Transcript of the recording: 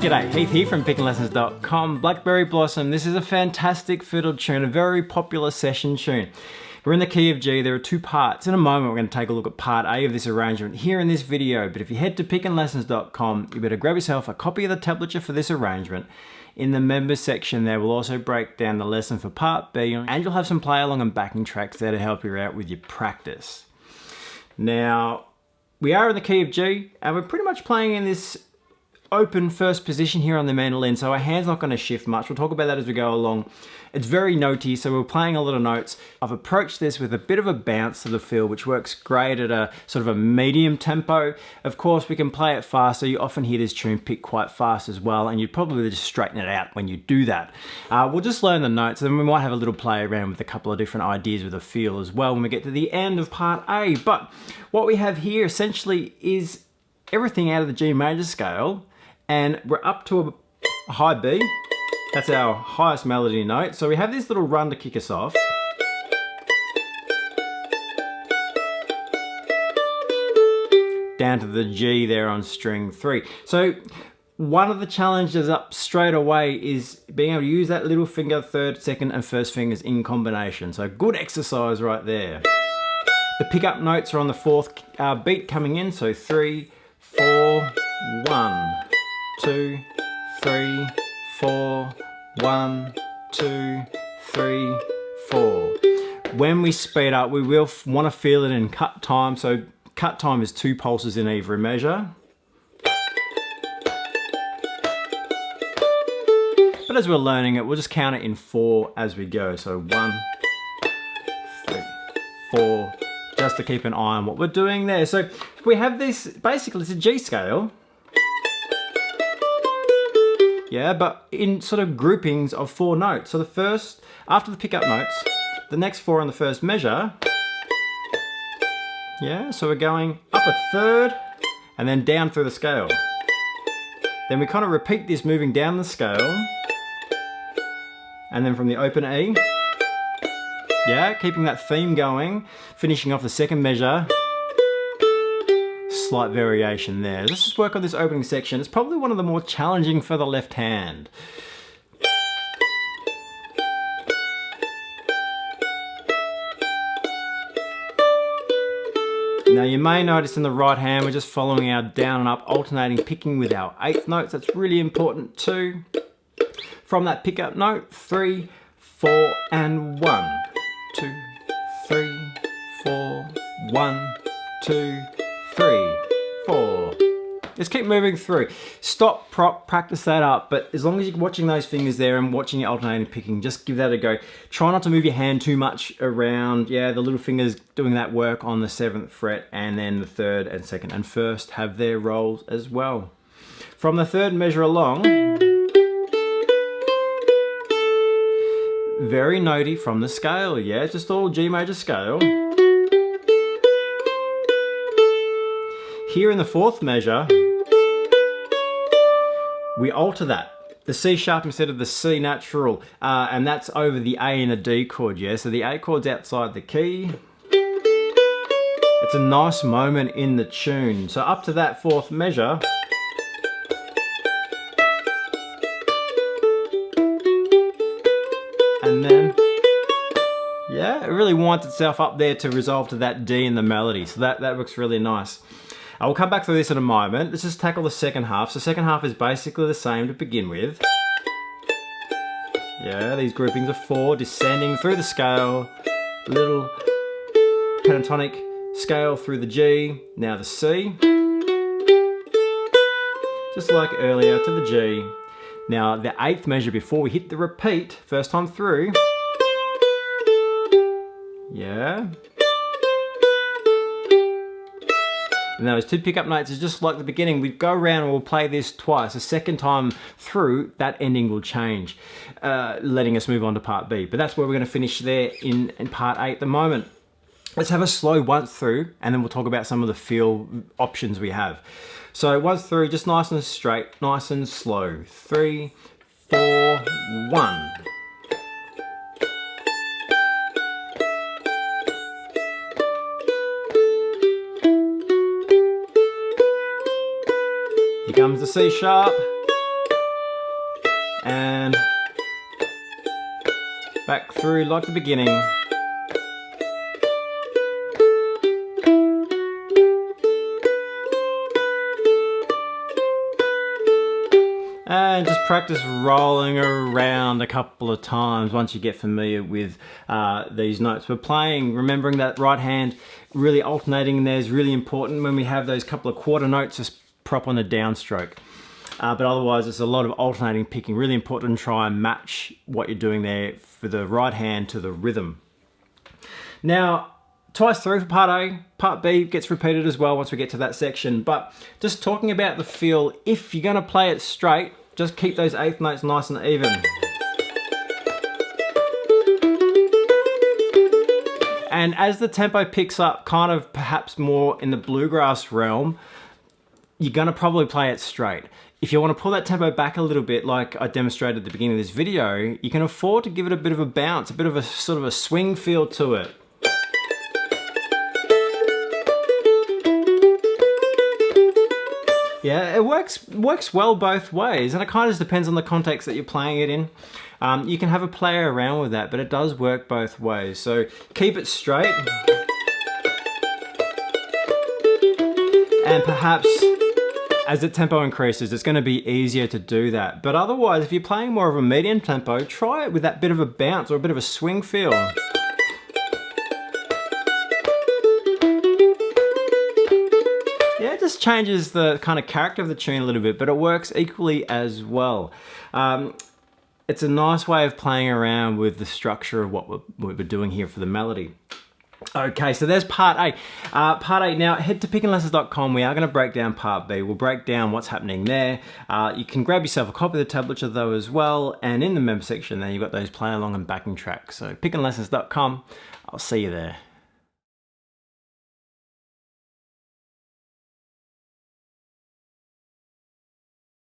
G'day, Heath here from pickinglessons.com. Blackberry Blossom, this is a fantastic fiddle tune, a very popular session tune. We're in the key of G. There are two parts. In a moment we're going to take a look at part A of this arrangement here in this video, but if you head to pickinglessons.com, you better grab yourself a copy of the tablature for this arrangement. In the members section there we'll also break down the lesson for part B, and you'll have some play along and backing tracks there to help you out with your practice. Now, we are in the key of G, and we're pretty much playing in this open first position here on the mandolin, so our hand's not going to shift much. We'll talk about that as we go along. It's very notey, so we're playing a lot of notes. I've approached this with a bit of a bounce to the feel, which works great at a sort of a medium tempo. Of course, we can play it faster. You often hear this tune pick quite fast as well, and you'd probably just straighten it out when you do that. We'll just learn the notes, and then we might have a little play around with a couple of different ideas with the feel as well when we get to the end of part A. But what we have here essentially is everything out of the G major scale, and we're up to a high B. That's our highest melody note. So we have this little run to kick us off. Down to the G there on string 3. So one of the challenges up straight away is being able to use that little finger, third, second and first fingers in combination. So good exercise right there. The pickup notes are on the fourth beat coming in. So 3, 4, 1, 2, 3, 4, 1, 2, 3, 4. When we speed up, we will want to feel it in cut time. So cut time is 2 pulses in every measure. But as we're learning it, we'll just count it in 4 as we go. So 1, 3, 4, just to keep an eye on what we're doing there. So we have this, basically it's a G scale. Yeah, but in sort of groupings of 4 notes. So the first, after the pickup notes, the next 4 on the first measure. Yeah, so we're going up a third and then down through the scale. Then we kind of repeat this moving down the scale. And then from the open E, yeah, keeping that theme going, finishing off the second measure. Slight variation there. Let's just work on this opening section. It's probably one of the more challenging for the left hand. Now you may notice in the right hand we're just following our down and up, alternating picking with our 8th notes. That's really important too. From that pickup note, 3, 4 and 1. 2, 3, 4, 1, 2, 3, 4. Just keep moving through. Stop, prop, practice that up, but as long as you're watching those fingers there and watching your alternating picking, just give that a go. Try not to move your hand too much around. Yeah, the little fingers doing that work on the 7th fret, and then the 3rd and 2nd and 1st have their roles as well. From the 3rd measure along, very notey from the scale. Yeah, it's just all G major scale. Here in the 4th measure, we alter that. The C sharp instead of the C natural, and that's over the A and the D chord, yeah? So the A chord's outside the key. It's a nice moment in the tune. So up to that 4th measure, and then, yeah, it really winds itself up there to resolve to that D in the melody. So that looks really nice. I will come back through this in a moment. Let's just tackle the second half. So second half is basically the same to begin with. Yeah, these groupings of 4, descending through the scale, little pentatonic scale through the G, now the C. Just like earlier to the G. Now the 8th measure before we hit the repeat, first time through. Yeah. And those 2 pickup notes is just like the beginning. We go around and we'll play this twice. The second time through, that ending will change, letting us move on to part B. But that's where we're going to finish there in part A at the moment. Let's have a slow once through, and then we'll talk about some of the feel options we have. So once through, just nice and straight, nice and slow. 3, 4, 1. Here comes the C sharp. back through like the beginning. And just practice rolling around a couple of times once you get familiar with these notes. We're playing, remembering that right hand really alternating in there is really important. When we have those couple of quarter notes, just prop on the downstroke. But otherwise, it's a lot of alternating picking. Really important to try and match what you're doing there for the right hand to the rhythm. Now, twice through for part A. Part B gets repeated as well once we get to that section. But just talking about the feel, if you're going to play it straight, just keep those eighth notes nice and even. And as the tempo picks up, kind of perhaps more in the bluegrass realm, you're going to probably play it straight. If you want to pull that tempo back a little bit, like I demonstrated at the beginning of this video, you can afford to give it a bit of a bounce, a bit of a sort of a swing feel to it. Yeah, it works well both ways, and it kind of just depends on the context that you're playing it in. You can have a play around with that, but it does work both ways. So keep it straight. And perhaps as the tempo increases, it's going to be easier to do that. But otherwise, if you're playing more of a medium tempo, try it with that bit of a bounce or a bit of a swing feel. Yeah, it just changes the kind of character of the tune a little bit, but it works equally as well. It's a nice way of playing around with the structure of what we're doing here for the melody. Okay, so there's part A. Part A, now head to pickandlessons.com. We are going to break down part B. We'll break down what's happening there. You can grab yourself a copy of the tablature though as well, and in the member section there you've got those play along and backing tracks. So pickandlessons.com. I'll see you there.